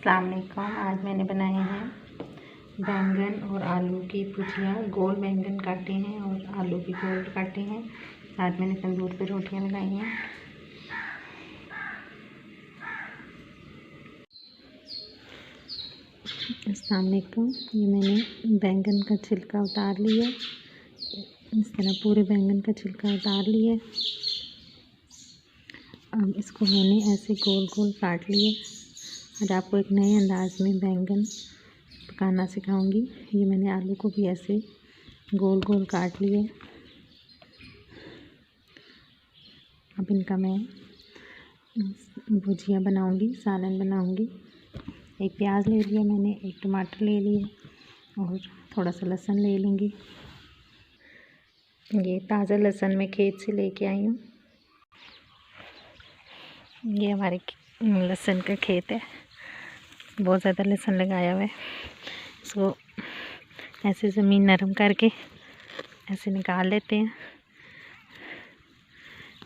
अस्सलाम वालेकुम। आज मैंने बनाए हैं बैंगन और आलू की भुजिया। गोल बैंगन काटे हैं और आलू भी गोल काटे हैं। साथ मैंने तंदूर पे रोटियां लगाई हैं। अस्सलाम वालेकुम। ये मैंने बैंगन का छिलका उतार लिया। इस तरह पूरे बैंगन का छिलका उतार लिया। अब इसको मैंने ऐसे गोल गोल काट लिए। आज आपको एक नए अंदाज में बैंगन पकाना सिखाऊंगी। ये मैंने आलू को भी ऐसे गोल गोल काट लिए। अब इनका मैं भुजिया बनाऊंगी, सालन बनाऊंगी। एक प्याज ले लिया मैंने, एक टमाटर ले लिया और थोड़ा सा लहसुन ले लूँगी। ये ताज़ा लहसुन मैं खेत से लेके आई हूँ। ये हमारे लहसुन का खेत है, बहुत ज़्यादा लहसुन लगाया हुआ है। इसको ऐसे ज़मीन नरम करके ऐसे निकाल लेते हैं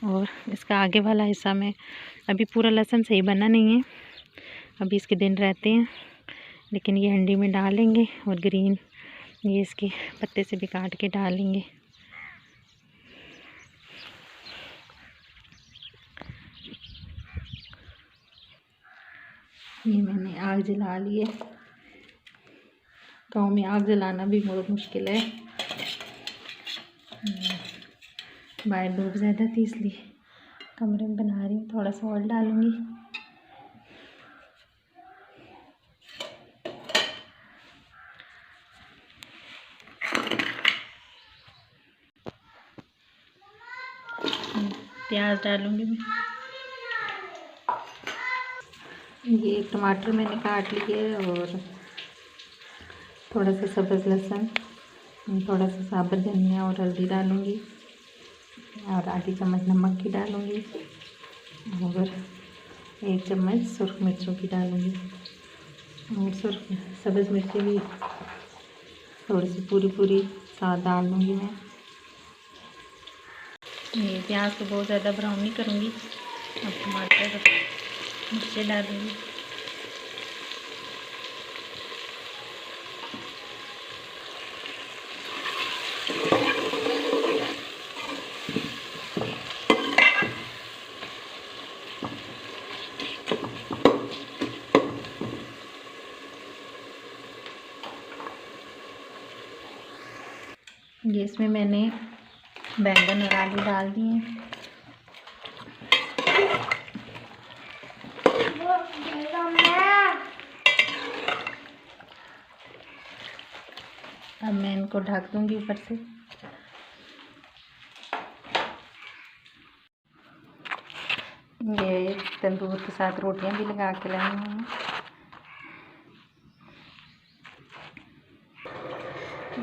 और इसका आगे वाला हिस्सा में अभी पूरा लहसुन सही बना नहीं है, अभी इसके दिन रहते हैं, लेकिन ये हंडी में डालेंगे और ग्रीन ये इसके पत्ते से भी काट के डालेंगे। ये मैंने आग जला ली है। गाँव में आग जलाना भी बहुत मुश्किल है। बाहर धूप ज़्यादा थी इसलिए कमरे में बना रही हूँ। थोड़ा सा ऑयल डालूँगी। प्याज डालूँगी मैं। ये एक टमाटर मैंने काट लिए और थोड़ा सा सब्ज़ लहसुन, थोड़ा सा साबुत धनिया और हल्दी डालूँगी और आधी चम्मच नमक की डालूँगी और 1 चम्मच सुर्ख मिर्चों की डालूँगी और सब्ज़ मिर्ची भी थोड़ी सी पूरी साथ डाल दूँगी मैं। ये प्याज को बहुत ज़्यादा ब्राउन नहीं करूँगी। अब टमाटर मिर्ची डालूँगी। ये इसमें मैंने बैंगन और आलू डाल दिए हैं। अब मैं इनको ढक दूंगी ऊपर से। ये तंदूर के साथ रोटियां भी लगा के लाई हूँ।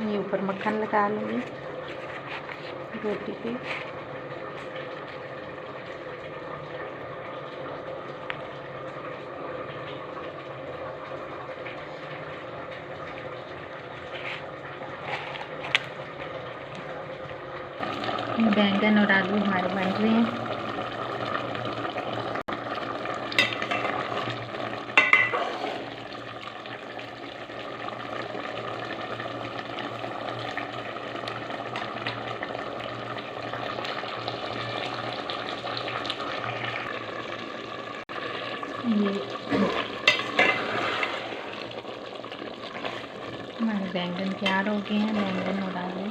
ये ऊपर मक्खन लगा लूँगी रोटी पे। बैंगन और आलू हमारे बन रहे हैं। ये हमारे बैंगन तैयार हो गए हैं, बैंगन और आलू।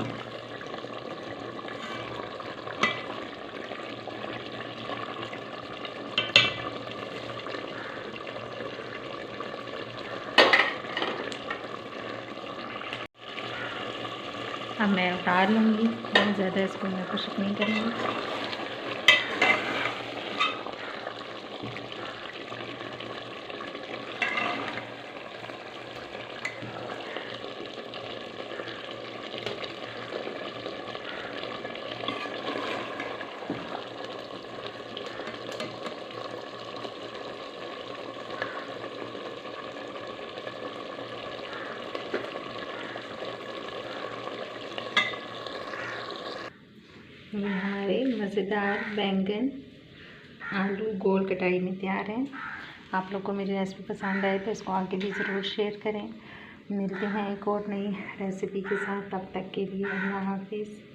अब मैं उतार लूँगी, बहुत ज़्यादा इसको मैं कुछ नहीं करूँगी। ये हमारे मज़ेदार बैंगन आलू गोल कटाई में तैयार हैं। आप लोग को मेरी रेसिपी पसंद आए तो इसको आगे भी ज़रूर शेयर करें। मिलते हैं एक और नई रेसिपी के साथ, तब तक के लिए अल्लाह हाफिज़।